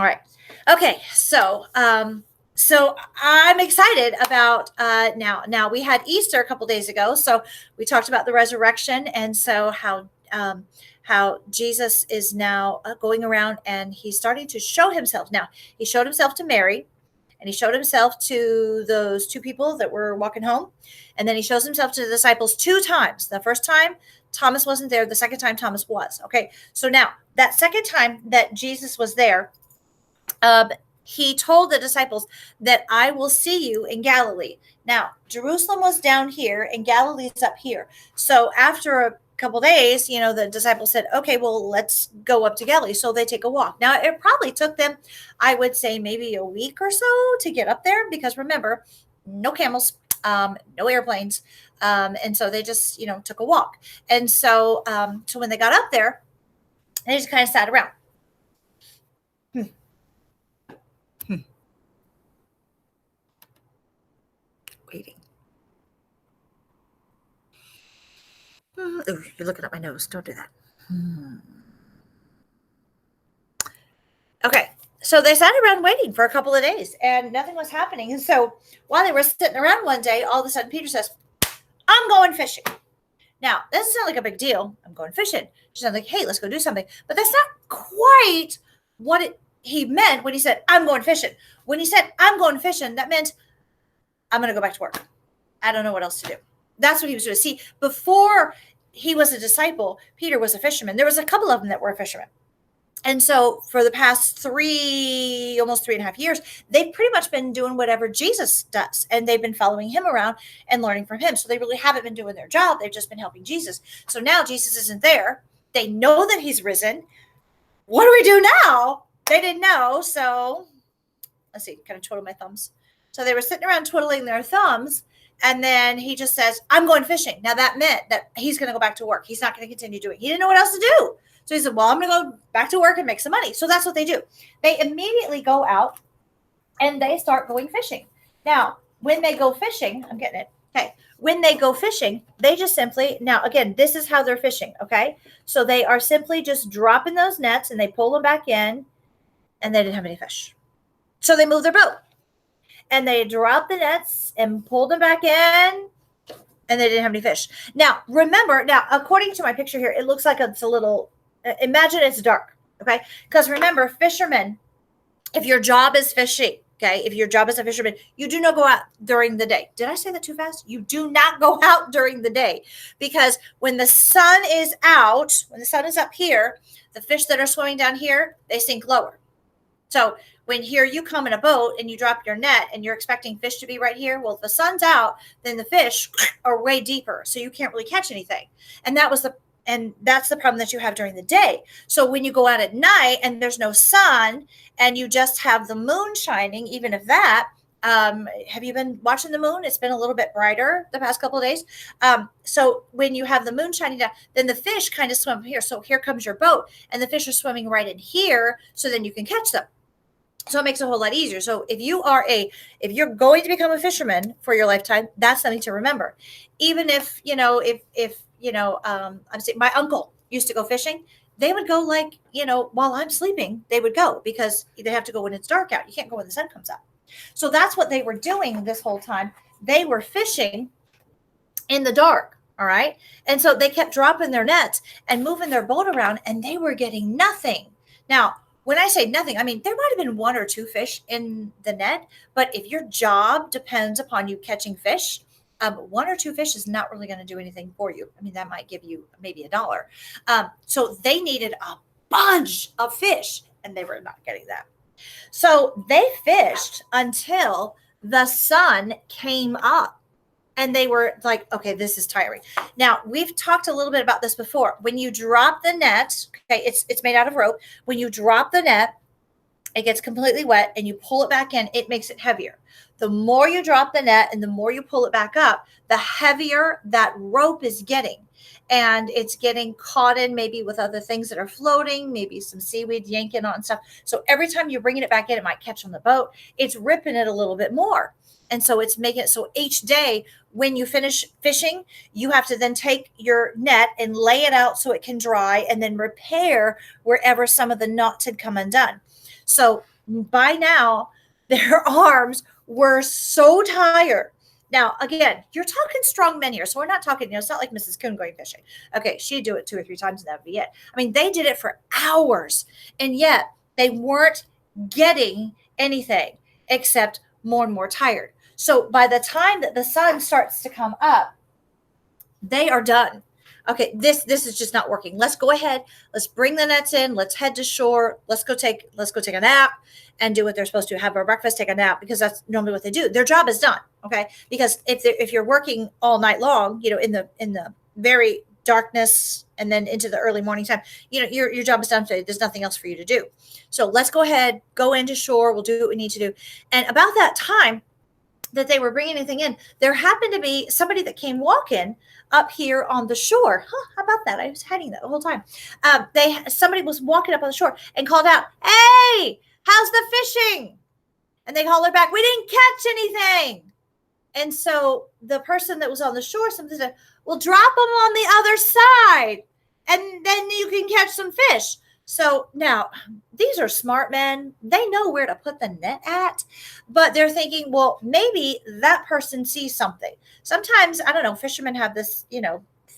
All right. Okay. So I'm excited about now. Now we had Easter a couple days ago, so we talked about the resurrection, and so how Jesus is now going around and he's starting to show himself. Now he showed himself to Mary, and he showed himself to those two people that were walking home, and then he shows himself to the disciples two times. The first time Thomas wasn't there. The second time Thomas was. Okay. So now that second time that Jesus was there, um, he told the disciples that I will see you in Galilee. Now, Jerusalem was down here and Galilee's up here. So after a couple days, the disciples said, okay, well, let's go up to Galilee. So they take a walk. Now, it probably took them, I would say, maybe a week or so to get up there, because remember, no camels, no airplanes. And so they just, took a walk. And so when they got up there, they just kind of sat around. Waiting. Ooh, you're looking at my nose. Don't do that. Okay. So they sat around waiting for a couple of days and nothing was happening. And so while they were sitting around one day, all of a sudden Peter says, I'm going fishing. Now, that doesn't sound like a big deal. I'm going fishing. She sounds like, hey, let's go do something. But that's not quite what he meant when he said, I'm going fishing. When he said, I'm going fishing, that meant I'm going to go back to work. I don't know what else to do. That's what he was doing. See, before he was a disciple, Peter was a fisherman. There was a couple of them that were fishermen. And so for the past almost 3.5 years, they've pretty much been doing whatever Jesus does. And they've been following him around and learning from him. So they really haven't been doing their job. They've just been helping Jesus. So now Jesus isn't there. They know that he's risen. What do we do now? They didn't know. So let's see, kind of twiddle my thumbs. So they were sitting around twiddling their thumbs. And then he just says, I'm going fishing. Now that meant that he's going to go back to work. He's not going to continue doing it. He didn't know what else to do. So he said, well, I'm going to go back to work and make some money. So that's what they do. They immediately go out and they start going fishing. Now, when they go fishing, I'm getting it. Okay. When they go fishing, they just simply, now again, this is how they're fishing. Okay. So they are simply just dropping those nets and they pull them back in and they didn't have any fish. So they move their boat and they dropped the nets and pulled them back in and they didn't have any fish. Now, remember, according to my picture here, it looks like it's a little, imagine it's dark, okay? Because remember, fishermen, if your job is fishing, okay, if your job is a fisherman, you do not go out during the day. Did I say that too fast? You do not go out during the day, because when the sun is out, when the sun is up here, the fish that are swimming down here, they sink lower. So when here you come in a boat and you drop your net and you're expecting fish to be right here, well, if the sun's out, then the fish are way deeper, so you can't really catch anything. And that's the problem that you have during the day. So when you go out at night and there's no sun and you just have the moon shining, even if that, have you been watching the moon? It's been a little bit brighter the past couple of days. So when you have the moon shining down, then the fish kind of swim here. So here comes your boat and the fish are swimming right in here. So then you can catch them. So it makes it a whole lot easier. So if you're going to become a fisherman for your lifetime, that's something to remember. Even if, I'm saying my uncle used to go fishing, they would go while I'm sleeping, they would go because they have to go when it's dark out. You can't go when the sun comes up. So that's what they were doing this whole time. They were fishing in the dark. All right. And so they kept dropping their nets and moving their boat around and they were getting nothing. Now, when I say nothing, I mean, there might have been one or two fish in the net, but if your job depends upon you catching fish, one or two fish is not really going to do anything for you. I mean, that might give you maybe $1. So they needed a bunch of fish and they were not getting that. So they fished until the sun came up. And they were like, okay, this is tiring. Now, we've talked a little bit about this before. When you drop the net, okay, it's made out of rope. When you drop the net, it gets completely wet and you pull it back in, it makes it heavier. The more you drop the net and the more you pull it back up, the heavier that rope is getting. and it's getting caught in maybe with other things that are floating, maybe some seaweed yanking on stuff. So every time you're bringing it back in, it might catch on the boat. It's ripping it a little bit more. And so it's making it so each day when you finish fishing, you have to then take your net and lay it out so it can dry and then repair wherever some of the knots had come undone. So by now, their arms were so tired. Now, again, you're talking strong men here. So we're not talking, it's not like Mrs. Coon going fishing. Okay, she'd do it 2 or 3 times and that would be it. I mean, they did it for hours, and yet they weren't getting anything except more and more tired. So by the time that the sun starts to come up, they are done. Okay, this is just not working. Let's go ahead. Let's bring the nets in. Let's head to shore. Let's go take a nap and do what they're supposed to. Have our breakfast, take a nap, because that's normally what they do. Their job is done. Okay, because if you're working all night long, in the very darkness and then into the early morning time, your job is done. There's nothing else for you to do. So let's go ahead, go into shore. We'll do what we need to do. And about that time that they were bringing anything in, there happened to be somebody that came walking up here on the shore. How about that? I was hiding that the whole time. Somebody was walking up on the shore and called out, "Hey, how's the fishing?" And they hollered back, "We didn't catch anything." And so the person that was on the shore, something said, "Well, drop them on the other side, and then you can catch some fish." So now these are smart men. They know where to put the net at, but they're thinking, well, maybe that person sees something. Sometimes, I don't know, fishermen have this,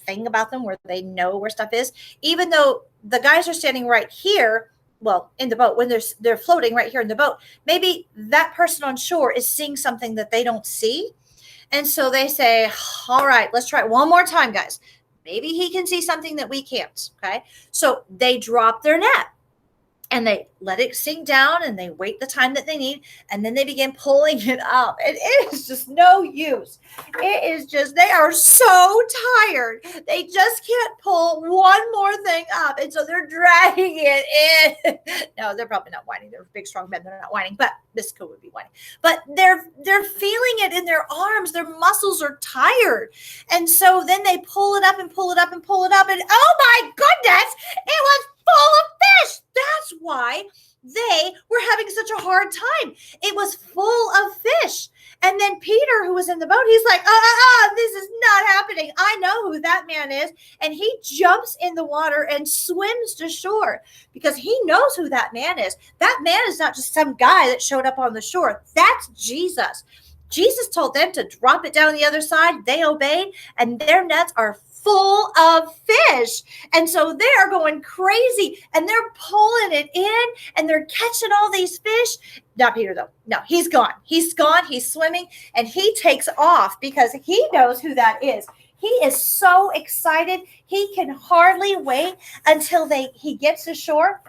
thing about them where they know where stuff is, even though the guys are standing right here. Well, in the boat, when they're floating right here in the boat, maybe that person on shore is seeing something that they don't see. And so they say, all right, let's try it one more time, guys. Maybe he can see something that we can't. Okay. So they drop their net and they let it sink down and they wait the time that they need. And then they begin pulling it up. And it is just no use. It is just, they are so tired. They just can't pull one more thing up. And so they're dragging it in. No, they're probably not whining. They're big, strong men. They're not whining, but Miss Coon would be whining. But they're feeling it in their arms. Their muscles are tired. And so then they pull it up and pull it up and pull it up. And oh my goodness, it was full of fish. That's why they were having such a hard time. It was full of fish. And then Peter, who was in the boat, he's like, this is not happening. I know who that man is. And he jumps in the water and swims to shore because he knows who that man is. That man is not just some guy that showed up on the shore. That's Jesus. Jesus told them to drop it down the other side. They obeyed, and their nets are full of fish. And so they're going crazy and they're pulling it in and they're catching all these fish. Not Peter, though. No, he's gone. He's gone. He's swimming and he takes off because he knows who that is. He is so excited. He can hardly wait until he gets to shore.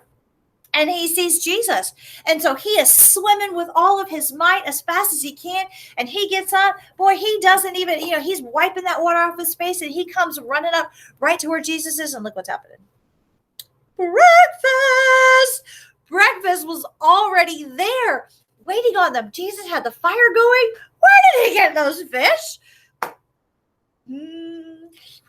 And he sees Jesus. And so he is swimming with all of his might as fast as he can. And he gets up. Boy, he doesn't even, he's wiping that water off his face. And he comes running up right to where Jesus is. And look what's happening. Breakfast! Breakfast was already there, waiting on them. Jesus had the fire going. Where did he get those fish?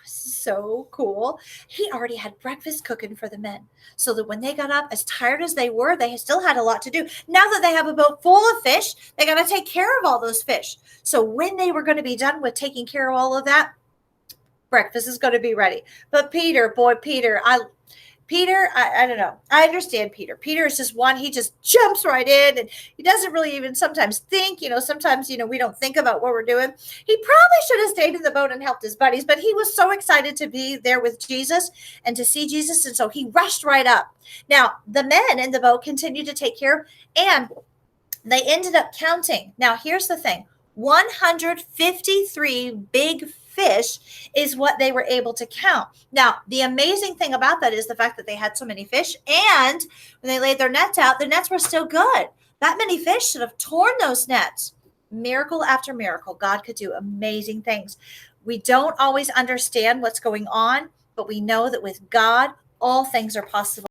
So cool. He already had breakfast cooking for the men so that when they got up, as tired as they were, they still had a lot to do. Now that they have a boat full of fish, they got to take care of all those fish. So when they were going to be done with taking care of all of that, breakfast is going to be ready. But Peter, I don't know. I understand Peter. Peter is just one. He just jumps right in and he doesn't really even sometimes think, sometimes, we don't think about what we're doing. He probably should have stayed in the boat and helped his buddies, but he was so excited to be there with Jesus and to see Jesus. And so he rushed right up. Now, the men in the boat continued to take care and they ended up counting. Now, here's the thing. 153 big fish is what they were able to count. Now, the amazing thing about that is the fact that they had so many fish, and when they laid their nets out, the nets were still good. That many fish should have torn those nets. Miracle after miracle. God could do amazing things. We don't always understand what's going on, but we know that with God, all things are possible.